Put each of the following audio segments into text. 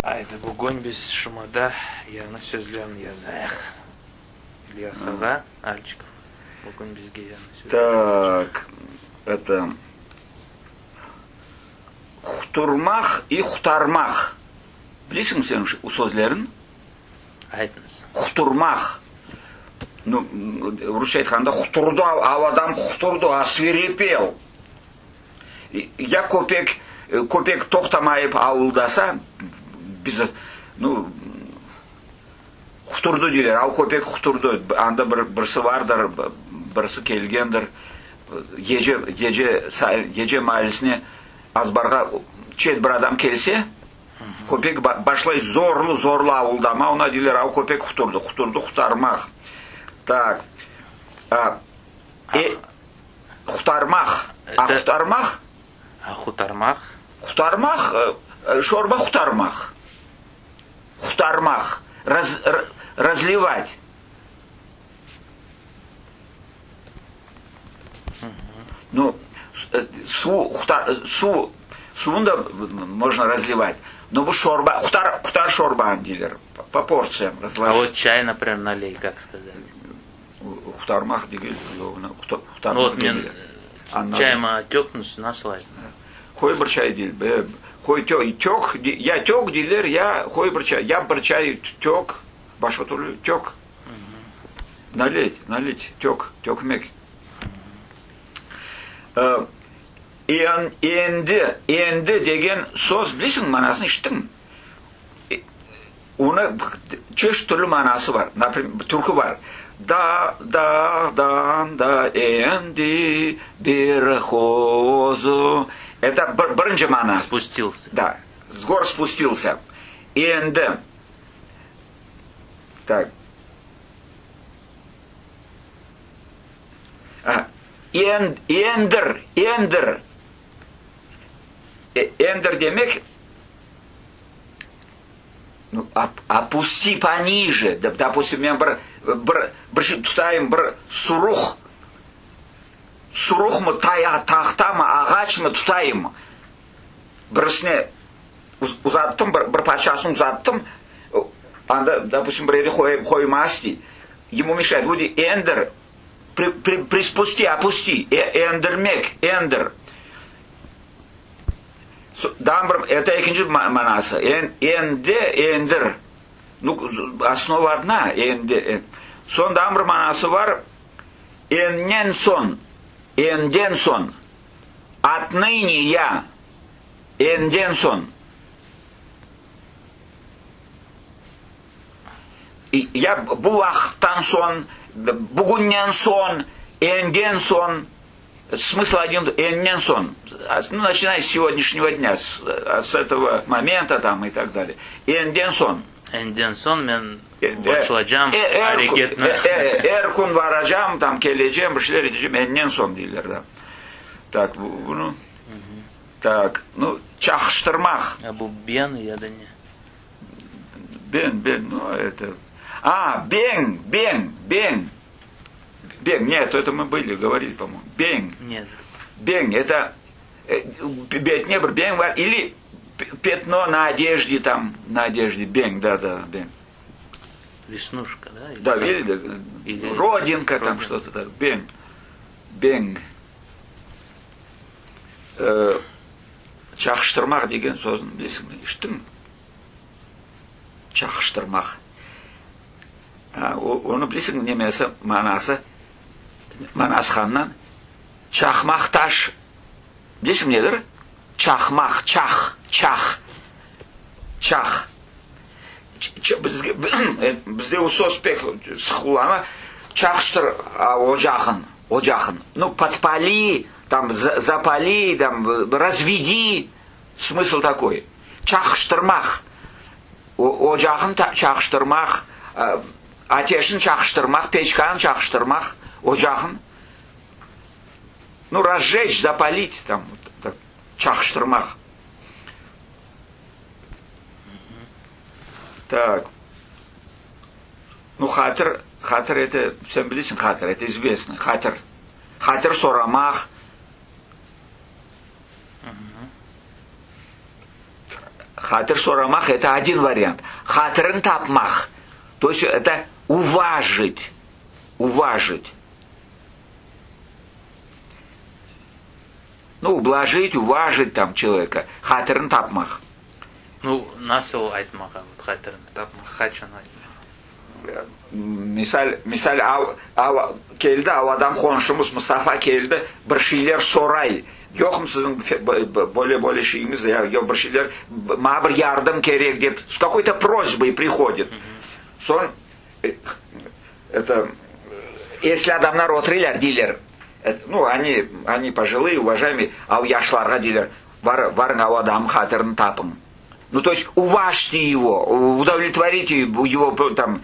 Айды бүгін біз шумада яны сөзлерін язайық. Ильясаға Альчиков. Бүгін бізге яны сөзлерін. Так, это Хутурмах и хутармах. Білесің сен сөздерін? Айтыңыз. Хутурмах. Ну, орысша айтқанда хутурду, адам хутурду, освирепел. Я көпек тоқтамайып ауылдаса, біз, ну, хутурду дейлер, ал көпек хутурду, анда бірсі вардыр, бірсі келгендір, еже майлісіне азбарға чет бір адам келсе, көпек башлай зорлы ауылдама, ona дейлер, ал көпек хутурду хутармақ. Так, хутармақ, хутармақ? Хутармах? Хутармах, шорба хутармах. Хутармах, разливать. Ну, сунда можно разливать. Но вы шорба, хутар шорба, дилер, по порциям разложить. А вот чай, например, налей, как сказать? Хутармах, дигель, ну вот мне чайма тёкнусь на слайд. Хой бір чай дейл. Хой тёк, я тёк дейлер, я хой бір чай. Я бір чай тёк, башқа түрлі тёк. Налить, тёк мек. Енді деген сөз білесің манасын іштің. Оны чеш түрлі манасы бар. Например, түркі бар. Да, энди, берхозу. Это бірінші мана. Спустился. Да, с гор спустился. Энди. Так. Эндер. Эндер демек, ну, опусти пониже. Допустим, мен бір тұтайым бір сұрух мы тақта мы ағач мы тұтайым. Бірісіне ұзаттым, бір патшасын ұзаттым, анда, допустим, бір еде қоймасти. Ему мешает, люди, эндер, приспусти, опусти, эндермек, эндер. Это екінші манасы. Эндер. Ну, основа одна. Сонда бір манасы бар. Энденсон. Отныне я. Энденсон. Я бұл уақыттан сон, бүгіннен сон, энденсон. Смысл один, энденсон. Ну, начиная с сегодняшнего дня, с этого момента там и так далее. Энденсон. Энденсон мен башладжам әрекетні. Эркун вараджам, там келеджем, бішлер етежем, энденсон дейлер, да. Так, ну, так, ну, чахштырмах. А бұл бен, я да не. Бен, ну, это... бен. Нет, это мы говорили, по-моему. Бен. Нет. Бен, это бетнебр, бен, или пятно на одежде там, бен, да, бен. Веснушка, да? Да, видели? Или родинка там что-то так, бен. Чахштырмақ деген сөзін білесің бе? Іштің? Чахштырмақ. Оны білесің немесі манасы? Манасханнан чахмақ таш. Білесің недір? Чахмақ, чах. Бізде сөз пек сықулана чахштыр оджахын. Ну, подпали, там, запали, там, разведи. Смысл такой. Чахштырмақ. Оджахын чахштырмақ. Атешін чахштырмақ, печканы чахштырмақ. Оджахын. Ну, разжечь, запалить, там, так, чахштырмақ. Так. Ну, хатыр это, всем білесің, хатыр, это известно. Хатыр сорамақ. Хатыр сорамах это один вариант. Хатырын тапмах. То есть это уважить. Уважить. Ну, ублажить, уважить там человека. Хатырын тапмах. Ну, насыл айтмаға, хатырын тапмақ, хачан айтмақ. Misal keldi, adam konşumuz Mustafa geldi, bir şeyler soray. Yok mu sizin более şeyiniz ya, yok bir şeyler, bana bir yardım gerek deyip, с какой-то просьбой приходит. Son, это, если адамlar oturuyorlar, deyirler, ну, они пожилые, уважаемые, а у яшьларга deyirler, varın o adamın hatırını tapın. Ну, то есть, уважьте его, удовлетворите его, там,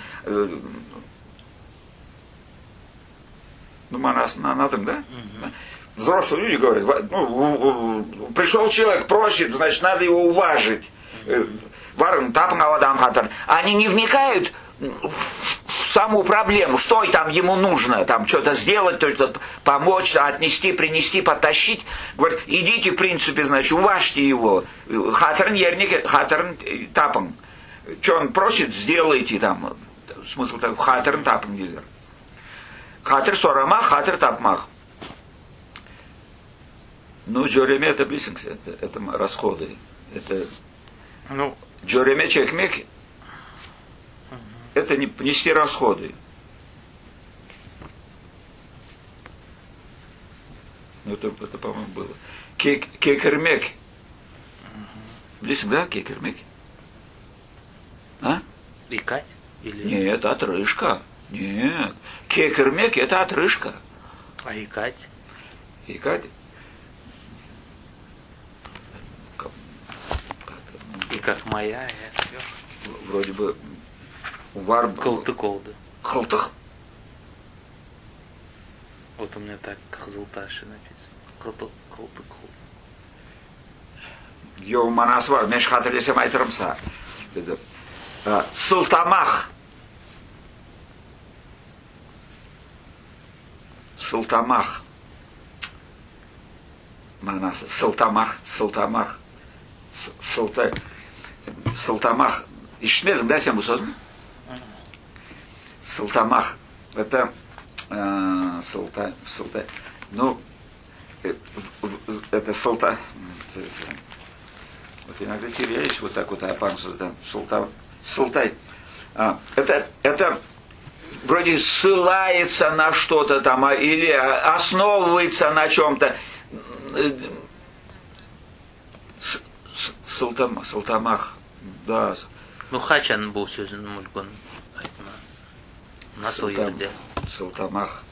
ну, манас на этом, да? Взрослые люди говорят, ну, пришел человек, просит, значит, надо его уважить. Варен, тапан, авадам, хатан. Они не вникают в саму проблему, что там ему нужно, там что-то сделать, что-то помочь, отнести, принести, подтащить. Говорят, идите, в принципе, значит, уважьте его. Хатарн ерник, хатарн тапан. Что он просит, сделайте там. Смысл такой, хатарн тапан дилер. Хатар сорамах, хатар тапмах. Ну, джореме это близко, это расходы. Это джореме чекмек. Это не нести расходы. Ну, это по-моему, было. Кекермек. Близко, да, кекермек? А? Икать? Или... Нет, отрыжка. Нет. Кекермек это отрыжка. А икать? Икать? И как моя, вроде бы варб. Колты-колды. Халтых. Вот у меня так Хазылташи написано. Колты-колды. Йо манасвар, меш хатрлесем айтырымса. Сылтамах. Сылтамах. Манас. Сылтамах. Сылтамах. Сылтамах. Ишмедом, да, сям усозна? Сылтамах. Это сылта. Ну, это сылта. Вот иногда теряюсь вот так вот, а пан создам. Сылтай. Это вроде ссылается на что-то там, или основывается на чем-то. Сылтамах, да. Ну, хачан был сөзін мүлкін айтма. Насыл ерде. Сылтамах.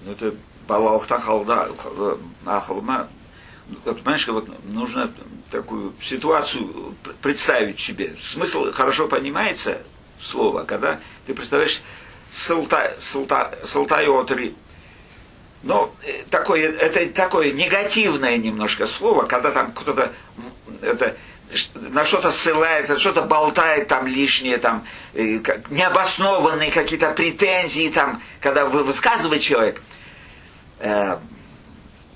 Ну, это балауқтан халда, ахылма. Понимаешь, вот нужно такую ситуацию представить себе. Смысл хорошо понимается слово, когда ты представляешь сылтайотри. Но это такое негативное немножко слово, когда там кто-то на что-то ссылается, что-то болтает там лишнее, там необоснованные какие-то претензии, там, когда высказывает человек.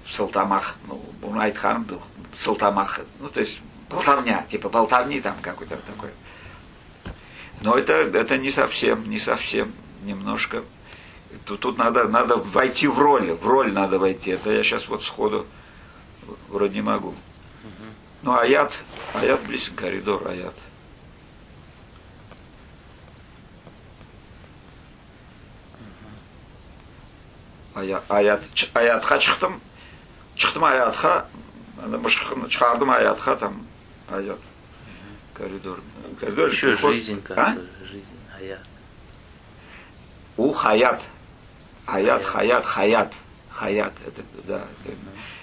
Салтамах, ну, Айтхан был, Салтамах, ну, то есть болтовня, типа болтовни там какой-то такой. Но это не совсем, немножко. Тут надо войти в роль надо войти. Это я сейчас вот сходу вроде не могу. Ну, аят близко, коридор, аят. Аят хачхтам. Чхтам аятха, чхардам аятха, там аят. Коридор. Еще жизнь как-то, жизнь, аят. Хаят. Хаят.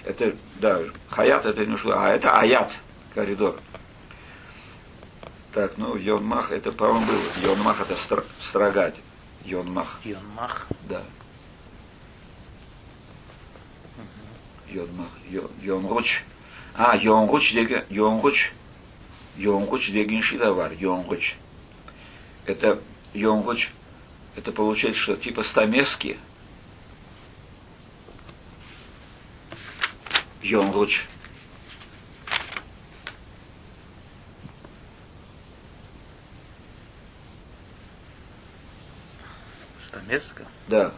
Это, да, хаят это не шло, а это аят, коридор. Так, ну, йонмах, это, по-моему, было. Йонмах это строгать. Йонмах. Да. Йонгуч. Йонгуч деген шида бар. Йонгуч. Это йонгуч. Это получается, что типа стамески. Йонгуч. Стамеска? Да.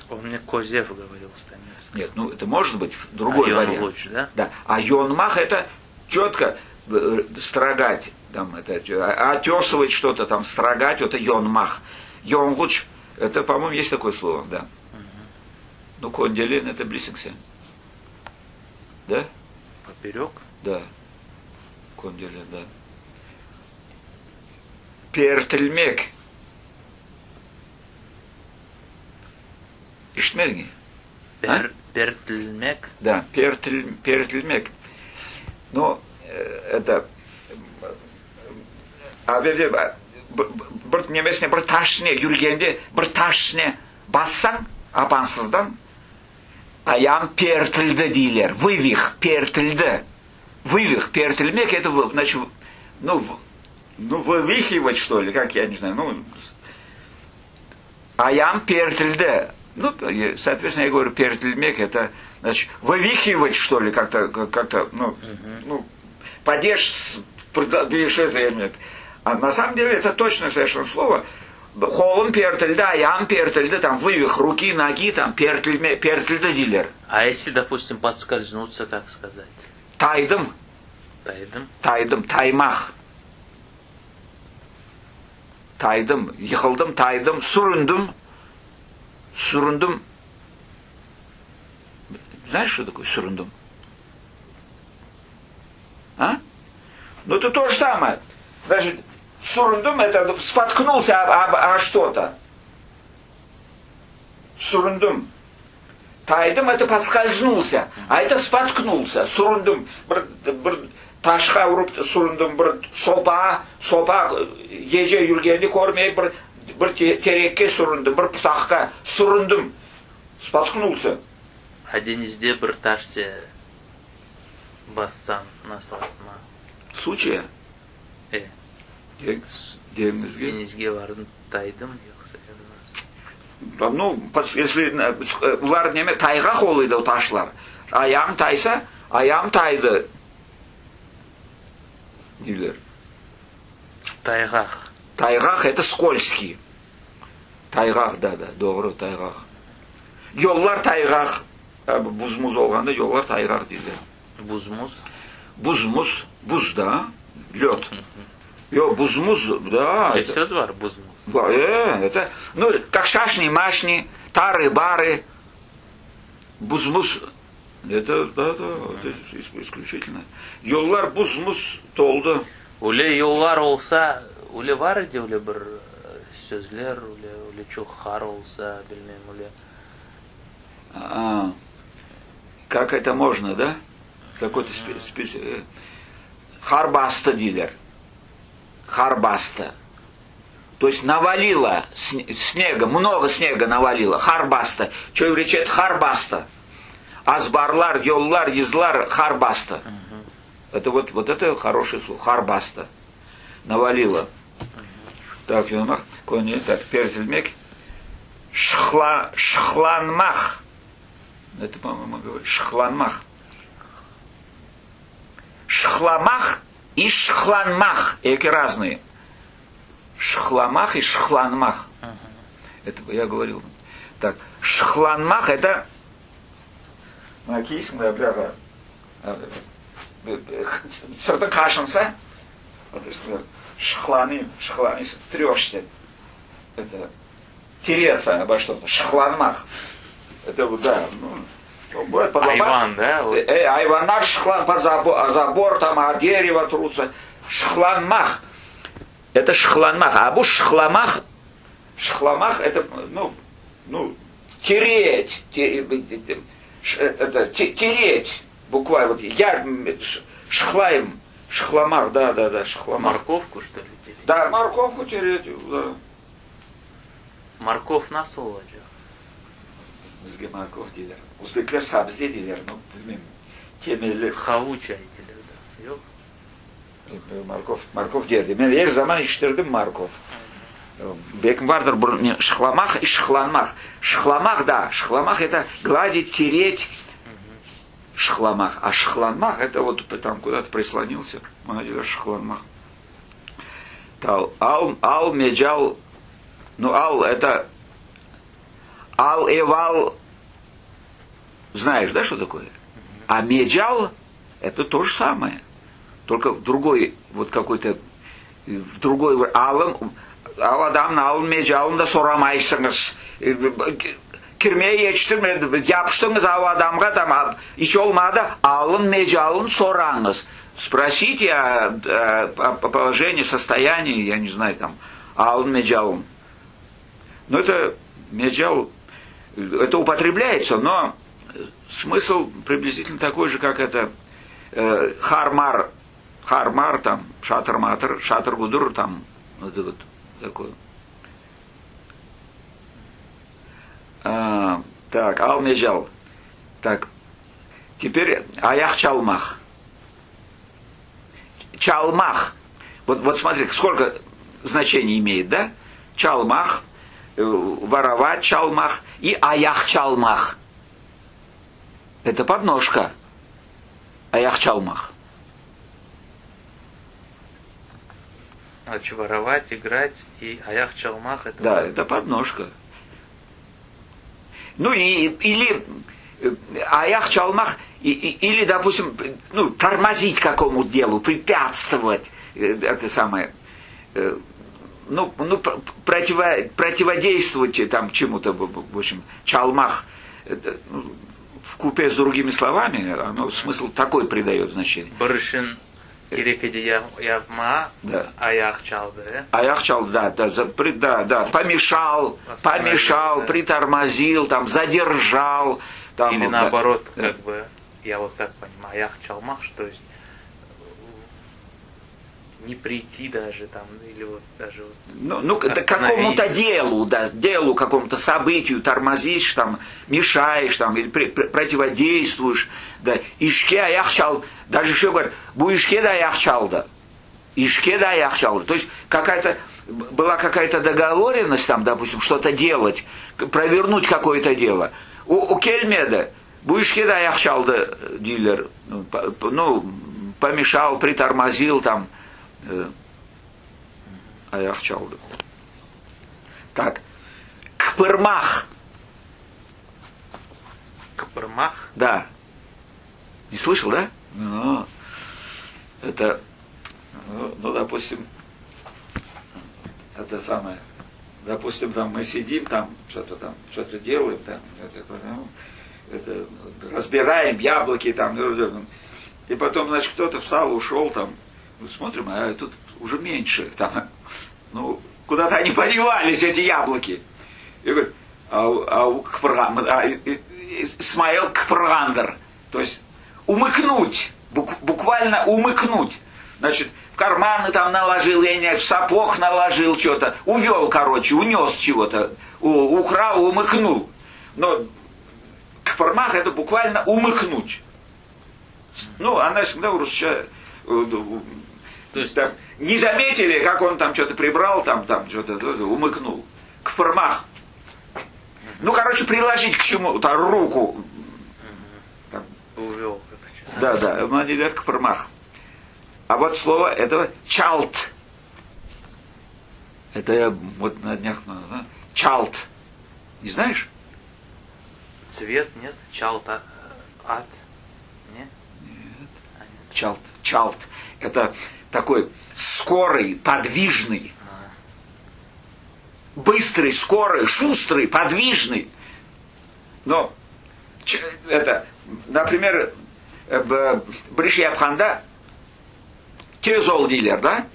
Он мне Козев говорил Стамеска. Нет, ну это может быть другой вариант. лучше, да? Да. А Йонмах это четко строгать, там, это, отесывать что-то там, строгать, это Йонмах. Йонгуч, это, по-моему, есть такое слово, да. Ну, Конделин это Блиссингсе. Да? Поперек? Да. Конделин, да. Пертельмек. Иштмельги. Пертельмек? Да, пертельмек. Ну, это... Bir немесіне бір ташсіне жүргенде бір ташсіне бассаң апансыздан аян пертілді дейлер. Вывих пертілді. Вывих пертілмек это значит вывихивать что ли, как я не знаю. Ну аян пертілді. Ну, соответственно, я говорю пертильмек это значит вывихивать что ли, как-то падеж это. А на самом деле это точное совершенно слово. Холм пертельда, аян пертельда, там вывих руки, ноги, там пертельда дилер. А если, допустим, подскользнуться, как сказать? Тайдым. Тайдым? Тайдым, таймах. Тайдым, ехалдым, тайдым, сурындым. Сурындым. Знаешь, что такое сурындым? А? Ну, это то же самое. Значит, сурындым это споткнулся о что-то. Сурындым. Тайдым это подскользнулся, а это споткнулся. Сурындым. Ташқа ұрып сурындым, бір сопа еже жүргенде көрмей бір терекке сурындым, бір пұтаққа сурындым. Споткнулся. А денізде бір ташсе бассаң насуатма. Случая? Денізге бардың тайдым. Ну, если улар неме тайға қолыйды о ташлар. Аяғым тайса, аяғым тайды. Дейлер. Тайғақ. Тайғақ это скользкий. Тайғақ, да, doğru тайғақ. Yollar тайғақ. Buzmuz olғанда yollar тайғақ дейді. Бузмуз? Бузмуз, буз, да, лед. Йо, бузмуз, да. И все звар бузмуз. Это, ну, как шашни, машни, тары, бары. Бузмуз. Это, да, это исключительно. Yollar buzmuz толды. Уле yollar olsa, уле var idi, уле bir sözler, уле чухар olsa, bilmem уле. Как это можно, да? Какой-то харбаста дилер. Харбаста. То есть навалило снега, много снега навалило. Харбаста. Что евречет харбаста? Азбарлар, йоллар, езлар, харбаста. Это вот это хорошее слово. Харбаста. Навалило. Так, так, пертельмек. Шхланмах. Это, по-моему, говорит. Шхланмах. Шхламах и шхланмах. Эти разные. Шхламах и шхланмах. Это я говорил. Так, шхланмах это накисное, бляха. Что-то кашенца. Шхланы, трешься. Это тереться обо что-то. Шхланмах. Это вот, да, бывает под Айван, да? Айванах, шхлан под забор, там, а дерево трутся. Шхланмах. Это шхланмах. А абу шхламах, это, тереть. Это тереть. Буквально, вот, я, шхлаем, шхламах, да, шхламах. Морковку, что ли, тереть? Да, морковку тереть, да. Mорков nasıl olacak? Bizge markov deyirlər. Uzbeklər sabzi deyirlər. Temelli. Havuç aydılar da. Yok. Markov derdi. Ben her zaman iştirdim markov. Bekim vardır şıklamak и şıklanmak. Şıklamak da. Şıklamak это гладить, тереть. Шхламах. А шхланмах это вот там куда-то прислонился. Молодец, шхланмах. Ал меджал. Ну, ал это Ал-Эвал, знаешь, да, что такое? А Меджал это то же самое. Только другой, вот какой-то, другой Алым, Ал-Адам, Ал-Меджалым да сорамайсыңыз. Кирмeye yetiştirmedi. Yapıştınız o adamға там, hiç olmadı, alın mecalın sorаңыз. Спросите о положении, состоянии, я не знаю, там, алын меджалын. Но это меджал, это употребляется, но смысл приблизительно такой же, как это хармар, там, шатр-матр, шатр-гудур, там, вот такое. Так, ал-меджал. Так, теперь аях чалмах. Чалмах. Вот смотри, сколько значений имеет, да? Чалмах, воровать чалмах и аях чалмах. Это подножка. Аях чалмах. Значит, воровать, играть и аях чалмах это... Да, это подножка. Ну или аях чалмах, или, допустим, ну, тормозить какому-то делу, препятствовать, это самое, противодействовать там чему-то, в общем, чалмах, вкупе с другими словами, оно смысл такой придает значение. Барышин кирекеди явма, да. Аях чалды. Аях чалды, да, помешал, притормозил, там, задержал. Там, или наоборот, как бы, я вот так понимаю, аях чалмах, то есть не прийти даже там, или вот даже вот ну к какому-то делу, да, делу, какому-то событию тормозишь, там, мешаешь, там, или противодействуешь, да, ишке аях чал, даже еще говорят, бу ишке да аях чалда, ишке да аях чалда, то есть была какая-то договоренность там, допустим, что-то делать, провернуть какое-то дело. У Кельмеда бу-ишке да аях чалда дилер, ну, помешал, притормозил там, аях чалда. Так, кпырмах. Кпырмах? Да. Не слышал, да? Ну, это, ну, допустим, это самое, допустим, там мы сидим, там что-то делаем, там, это, разбираем яблоки, там, и потом, значит, кто-то встал, ушел, там, смотрим, а тут уже меньше, там, ну, куда-то они подевались, эти яблоки. И говорит, Исмаил Кпрандер, то есть умыкнуть, буквально умыкнуть, значит, в карманы там наложил, я не знаю, в сапог наложил что-то, увел, короче, унес чего-то, украл, умыкнул. Но кпармах это буквально умыкнуть. Ну, она всегда у русича, то есть, там, не заметили, как он там что-то прибрал, там что-то умыкнул. Кпармах. Ну, короче, приложить к чему-то руку. Там. Увел. Да, они говорят кпармах. А вот слово этого чалт. Это я вот на днях, чалт. Не знаешь? Цвет, нет? Чалта, ад, нет? Нет. Чалт. Это такой скорый, подвижный. Быстрый, скорый, шустрый, подвижный. Но это, например, Бриши Абханда, тез ол дейлер, да?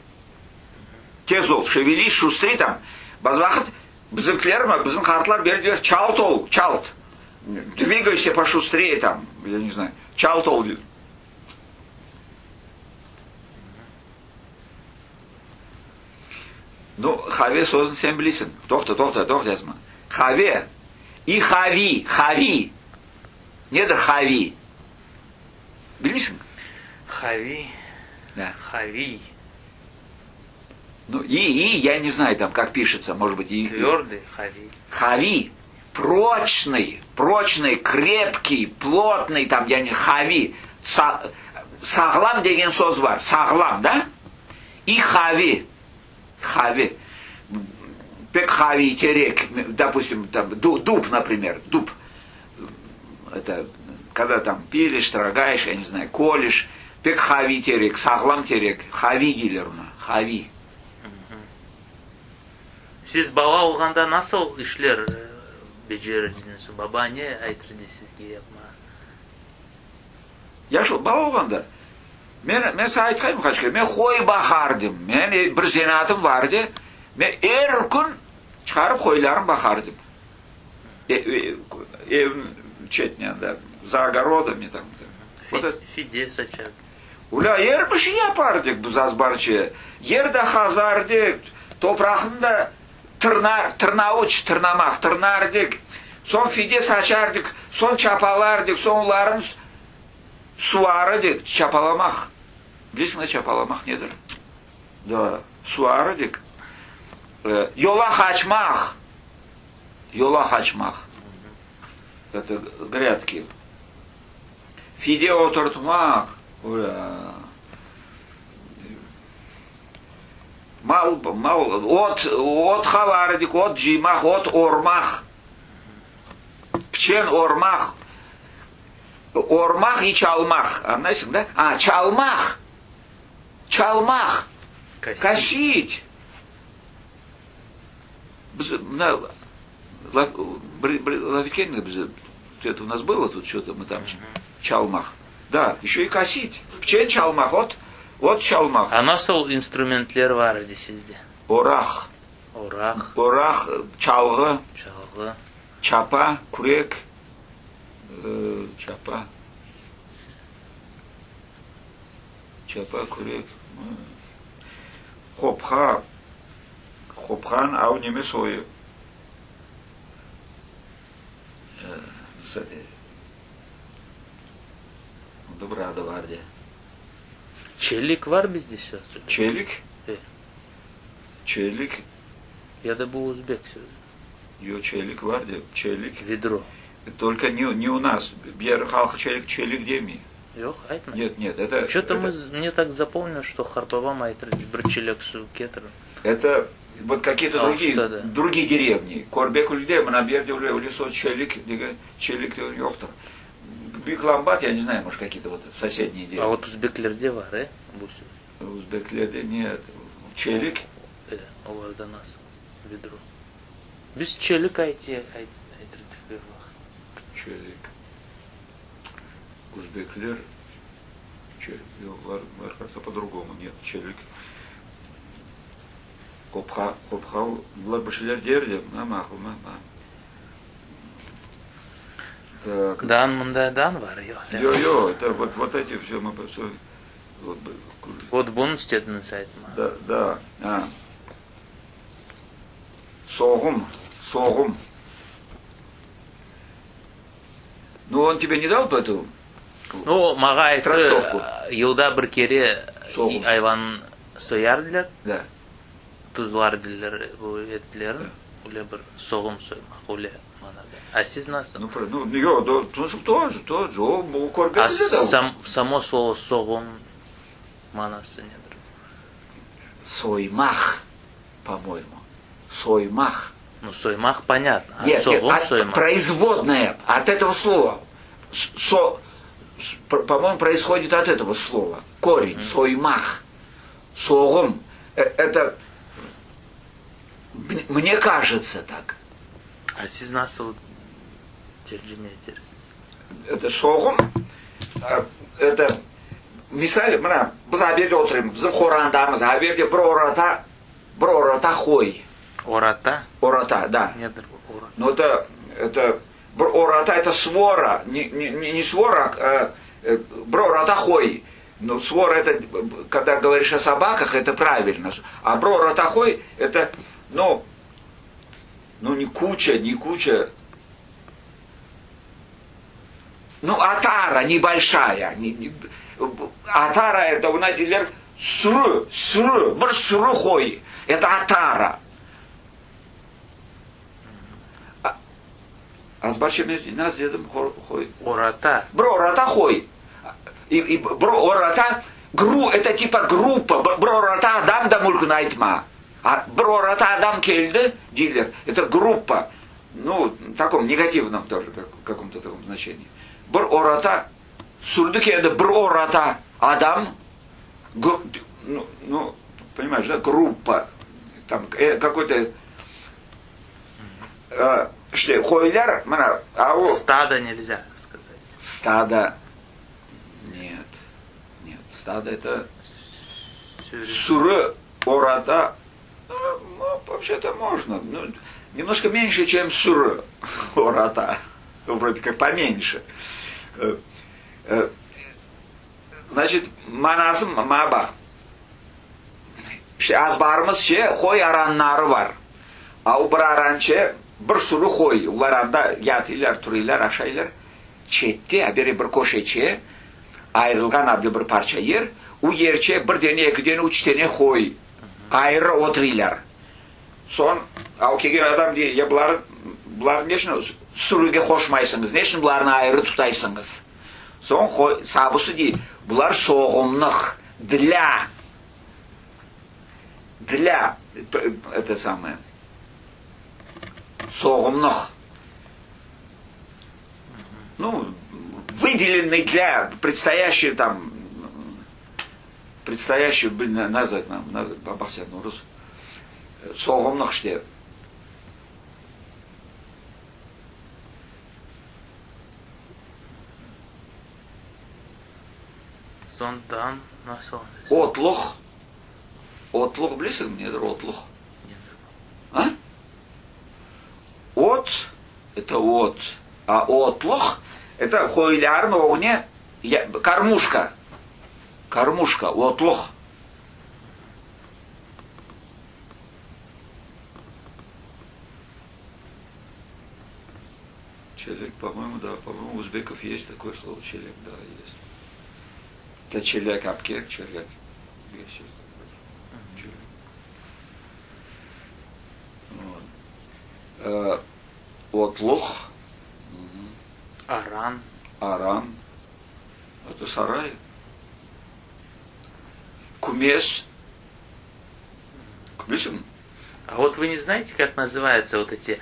Тез ол, шевелись, шустри там. Базвахыт, біздің қартлар берділер, чалт ол, чалт. Двигайся пошустрее там, я не знаю, чалт ол дейді. Ну, хаве создан сен білесің. Тоқта, язма. Хаве и хави. Недір хави. Білесің? Хави. Да. Хави. Ну, я не знаю, там, как пишется, может быть, и... Твердый хави. Хави. Прочный, крепкий, плотный, там, я не... Хави. Сағлам деген сөз бар. Сағлам, да? И хави. пекхави терек, допустим, там, дуб, например, дуб. Это когда там пилишь, строгаешь, я не знаю, колешь. Пекхави терек, саглам терек, хави гилерна, хави. Сіз бала olғанда насыл ішлер бежердіңіз? Баба не айтырды сізге yapma? Яшыл бала болғанда, мен саған айтқайым қашқа, мен қой бақардым, мен бір зенатым барды, мен әр күн шығарып қойларын бақардым. Евім четінен, за огородами там. Фиде сачак. Уля, ер бір шия бардық біз азбарчы, ерді хазардық, топрақында тырнамақ, тырнардық, сон фиде сачардық, сон чапалардық, сон оларын суарыдық, чапаламақ. Білесің да чапаламақ недір? Да, суарыдық. Yola хачмақ. Yola хачмақ. Это грядки. Фиде отыртмақ. От халардық, от жимақ, от ормақ. Пчен ормақ. Ормақ и чалмақ. Анайсың, да? Чалмақ. Чалмақ. Косить. Лавикенга, это у нас было тут что-то, мы там чалмах. Да, еще и косить. Пчен чалмах, вот чалмах. А насыл инструментлер var idi sizde? Орақ. Орақ, чалғы. Чапа, күрек. Чапа, күрек. Хопхан, ау немес ойы. Добрада vardı. Çelik var bizde сейчас. Çelik? Çelik. Ya da bu Uzbek sözü. Yok, çelik var diye. Çelik. Ведро. Только не у нас. Бьер халха çelik деми. Yok, айтма. Нет, это... Что-то мне так запомнил, что Харпова айтырды бір челек су кетір. Это вот какие-то другие деревни. Корбек ульде, мы наберде уже в лесу челик ёхтар. Бикламбат, я не знаю, может какие-то вот соседние деревни. А вот Узбеклерде var, Узбеклерде нет. Челик? Оларда нас. Ведро. Biz çelik aytırdık bir vaxt. Çelik. Узбеклер. Var как-то по-другому. Нет, челик. Хопхал. Бұлар біршілер дерді. Мақыл. Дан мында дан var, yok. Йо, это вот эти все мы все. Вот bunu istediniz айтма. Да. Соғым. Ну, он тебе не дал эту? Ну, маға айтты, жылда бір кере айван соярдылар. Да. Tuzlar diller bu etlerin. Ule bir soğum soymak. Ule manada. А siz nasıl? Тоже. O korkabilir de. Само слово soğum manası nedir? Соймах, по-моему. Соймах. Ну, соймах понятно. Нет, соймах. Производное от этого слова. По-моему, происходит от этого слова. Корень. Соймах. Согом. Это... Мне кажется так. А siz nasıl tercüme edersiniz? Это соғым. Это... Misal, мына, біз әберде отырмыз, біздің қорандамыз, әберде бір ората қой. Ората? Ората, да. Неdir ората? Ну, это бір ората, это свора, не свора, бір ората қой. Ну, свора, это, когда говоришь о собаках, это правильно. А бір ората қой, это, ну, не куча. Ну, отара небольшая. Атара это у нас сүрі, бір сүрі қой. Это атара. Азбарша нас дедім қой. Ората. Бір ората қой. И бір ората, это типа группа. Бір ората адам да мүлкін айтма. А брората адам кельды, дилер, это группа, ну, в таком негативном тоже, каком-то таком значении. Брората, сурдыки это брората адам, ну, понимаешь, да, группа, там какой-то, что, хойлер, стадо нельзя сказать. Стадо, нет, стадо это суры, ората, ну, вообще-то можно, ну, немножко меньше, чем суры, ората, вроде как поменьше. Значит, манасым маба. Азбарымыз ше хой араннары бар. А у бір аранче бір суры хой. Улар анда ятыйлар, турыйлар, ашайлар. Четте, а бері бір кошече, айрылған абды бір парча ер, у ерче бір дене, екі дене, үш дене хой. Айры отырыйлар. Сон, ау кеген адам дей, я бұларын нешін сүріге қошмайсыңыз, нешін бұларын айры тұтайсыңыз. Сон, сабысы дей, бұлар соғымнық, для, это самое, соғымнық. Ну, выделенный для предстоящий там, блин, назвать бабахсен, ну, соғымнық штеп. Сонтан на солнце. Отлух близок мне, это отлух. А? Это от. А отлух это хойлар на огне, кормушка. Отлух. Челек, по-моему, у узбеков есть такое слово челек, да, есть. Это челек, апкек, челек. Вот. Отлух. Аран. Это сарай. Кумес. Кумесим. А вот вы не знаете, как называются вот эти,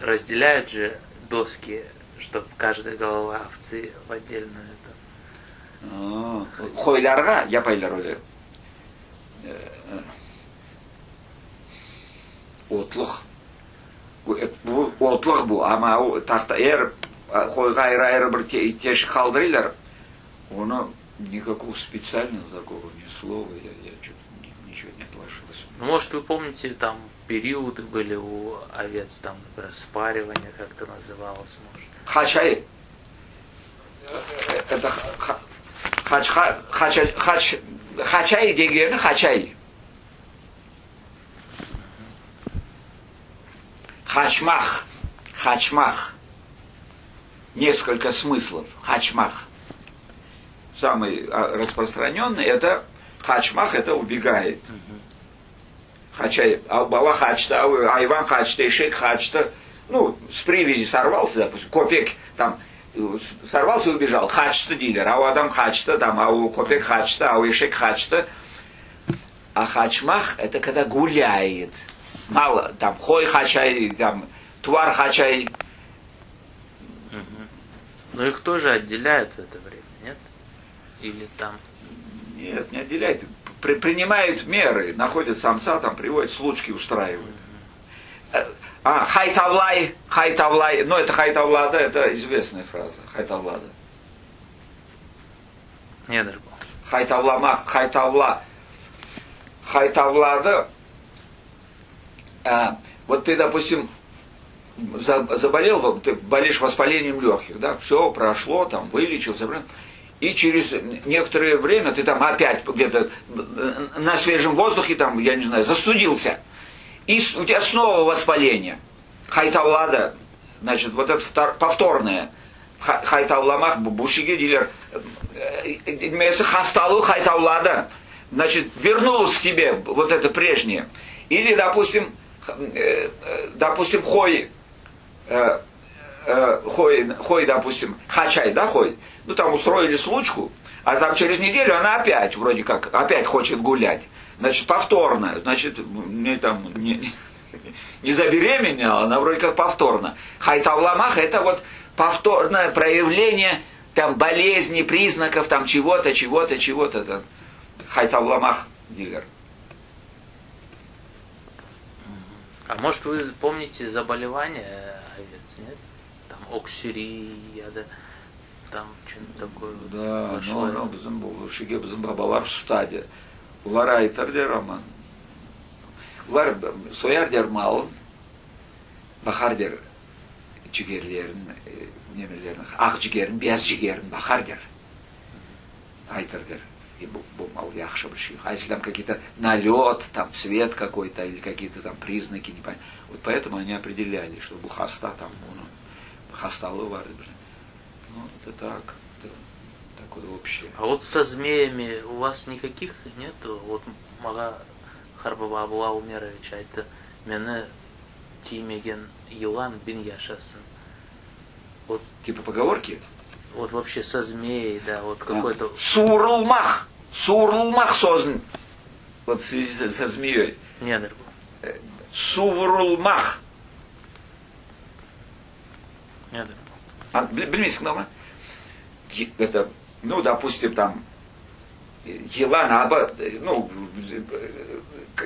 разделяют же доски, чтобы каждая голова овцы в отдельную это. Хойларға, я пайлар отлух. Отлух бұл, ама тарта хойға айры бір тешік қалдырылар, оны никакого специального такого ни слова, я что-то ничего не отложилось. Ну, может, вы помните, там периоды были у овец, там, например, спаривание как-то называлось, может. Хачай. Это хачай деген хачай. Хачмах. Несколько смыслов. Хачмах. Самый распространенный это хачмах, это убегает. Хачай. Албала хачта, айван хачта, ишек хачта. Ну, с привязи сорвался, допустим, копек там сорвался и убежал. Хачта дилер, а у адам хачта, там, а у копек хачта, а у ишек хачта. А хачмах это когда гуляет. Мало, там, хой хачай, там, твар хачай. Но их тоже отделяют в это время, нет? Или там? Нет, не отделяют. Принимают меры, находят самца, там, приводят, случки устраивают. Хайтавлай, ну это хайтавлада, это известная фраза, хайтавлада. Не дорого. Хайтавлада. Вот ты, допустим, заболел, ты болеешь воспалением легких, да, все прошло, там, вылечился, и через некоторое время ты там опять где-то на свежем воздухе, там, я не знаю, застудился, и у тебя снова воспаление. Хайтавлада, значит, вот это повторное. Хайтавламах, бушиги дилер, хасталу хайтавлада, значит, вернулось к тебе вот это прежнее. Или, допустим, хой, допустим, хачай, да, хой, ну там устроили случку, а там через неделю она опять, вроде как, опять хочет гулять. Значит, повторно. Значит, не там не забеременела, она вроде как повторно. Хайтавламах это вот повторное проявление там болезни, признаков там чего-то, чего-то, чего-то. Хайтавламах дилер. А может вы помните заболевание овец, нет? Там оксюрия, да? Там что-нибудь такое. Да, но bizim bu şige bizim babalar stadi. Ular aytar der ama. Ular soyar der malın. Bakar der cigerlerin, nemelerin, ak cigerin, beyaz cigerin bakar der. Aytar der. И мол, яхша больших. А если там какие-то налет, там цвет какой-то или какие-то там признаки, не понятно. Вот поэтому они определяли, что бухаста там, бухаста лывар. Ну, это так, это такое общее. А вот со змеями у вас никаких нету? Вот мага Харбаба Абула Умеровича, это мене тимеген Илан бин Яшасын. Вот, Типа поговорки? вот вообще со змеей, да, вот какой-то... Сурлмах! Сурлмах создан. Вот в связи со змеей. Нет, Суврулмах. нет. Блин, это, ну, допустим, там, елан, ну,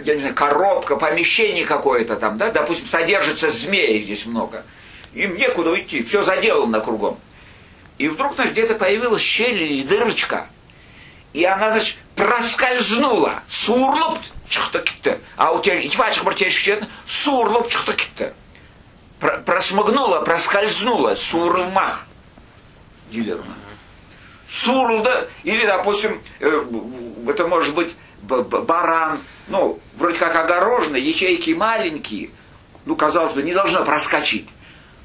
я не знаю, коробка, помещение какое-то там, да, допустим, содержится змеи здесь много. Им некуда уйти, все заделано кругом. И вдруг, значит, где-то появилась щель или дырочка, и она, значит, проскользнула. Сурлуп, чхта китте. А у тебя, итвачик мартешечет, сурлуп, чхта китте. Прошмыгнула, проскользнула, сурлмах. Дилерна. Сурл, да, или, допустим, это может быть баран, ну, вроде как огороженный, ячейки маленькие, ну, казалось бы, не должно проскочить.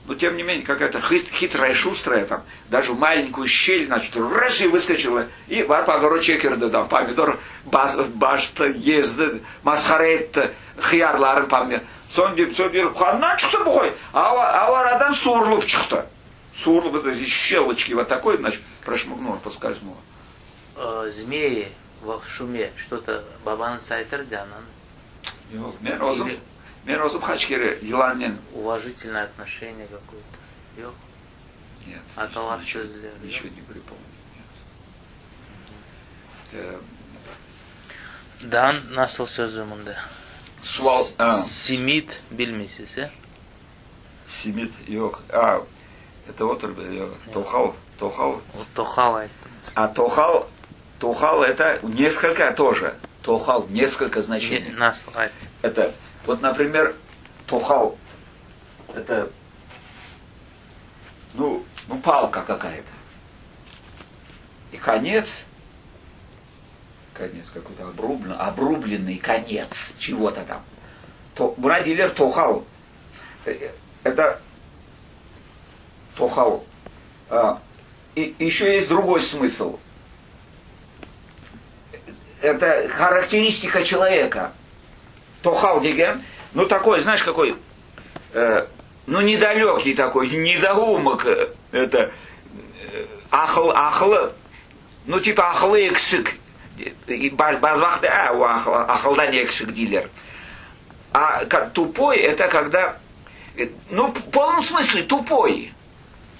Но, тем не менее, какая-то хитрая, шустрая, там, даже в маленькую щель, значит, раз и выскочила, и вар по огород чекерда, там, помидор, башта, езда, масхаретта, хияр, ларын, помидор. Сонди, все берут, хана, что бухой, а варадан сурлуп, что? Сурлуп, это из щелочки, вот такой, значит, прошмыгнула, поскользнула. Змеи в шуме, что-то бабан сайтер дянан. Мен озып хачкере еланнен. Уважительное отношение какое-то. Yok. Нет. Аталар sözleri. Ничего не припомню. Нет. Dan nasıl sözümünde? Simit bilmişsiniz ya? Simit yok. Это отрубь. Тухал. Вот тохал. А тухал это несколько тоже. Тухал несколько значений. Это вот, например, тухал, это, ну палка какая-то. И конец какой-то обрубленный конец чего-то там. Брадилер тухал. Это тухал. И еще есть другой смысл. Это характеристика человека. Тохал деген, ну такой, знаешь, какой, ну недалекий такой, недоумок, это, ахл, ну типа ахлы эксик, базвахты, ахлдан эксик дилер. А тупой, это когда, ну в полном смысле тупой.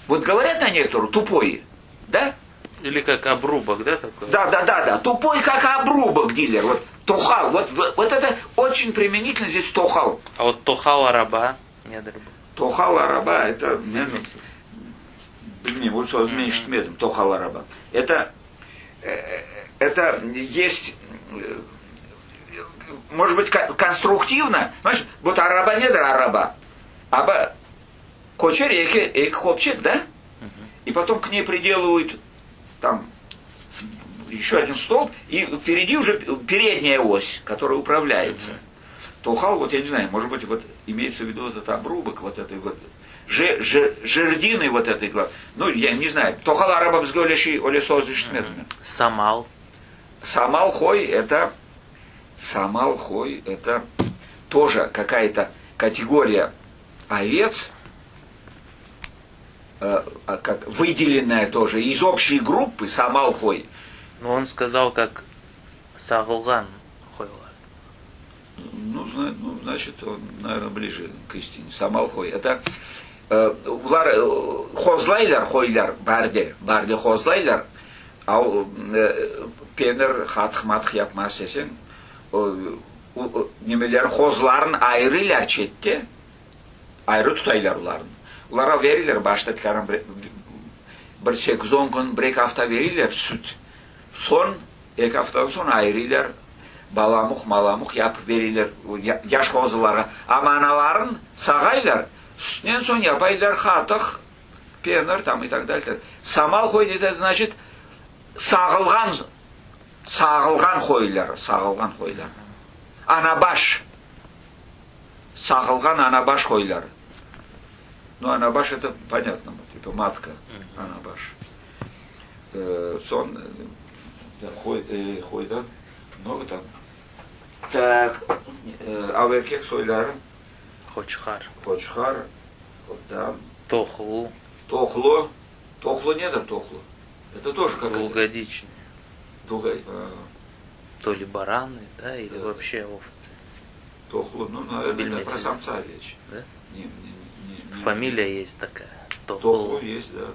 Вот говорят на некоторую, тупой, да? Или как обрубок, да, такой? Да. Тупой, как обрубок, дилер. Вот тухал. Вот это очень применительно здесь тухал. А вот тухал араба? Нет, тухал араба, это... Блин, вот что зменшит метром. Тухал араба. Это есть... Может быть, конструктивно. Знаешь, вот араба нет араба. Аба кочер эки хлопчик, да? И потом к ней приделывают там еще один столб, и впереди уже передняя ось, которая управляется. Тухал, вот я не знаю, может быть, вот имеется в виду вот этот обрубок, вот этой вот жердины вот этой глаз. Ну, я не знаю. Тухал арабам сголящий олесозишь метрами. Самал. Самал хой это тоже какая-то категория овец, как выделенная тоже из общей группы самалхой. Но он сказал, как сагулган хойла. Ну, значит, он, наверное, ближе к истине. Самалхой. Это хозлайлар, хойлар, барде хозлайлар, а пенер хатхматх yapmaz desең, немелер хозларын айрыйлар четте, айры тұтайлар оларын. Оларға верилер, башта ткарам бір 8-10 күн, 1-2 hafta верилер süt. Son, 2 haftadan sonra ayırırlar, balamuk malamuk yapıp verirler yaş hozılara. Ama analарын sağaylar, sütünden son yapaylar hatık, penir tam и так далее. Самал хой это значит sağılgan hoylar. Anabaş. Sağılgan anabaş hoylar. Ну, анабаш это понятно, типа матка, анабаш. Сон, хой, да? Много там. Так, а в erkek soyları? Хочхар. Хочхар, да. Тохлу. Тохло. Тохло недр тохло. Это тоже как Двухгодичный. То ли бараны, да, или вообще овцы. Тохло, ну, наверное, это про самца речь. Да? Не, фамилия есть такая. Тохло есть, да.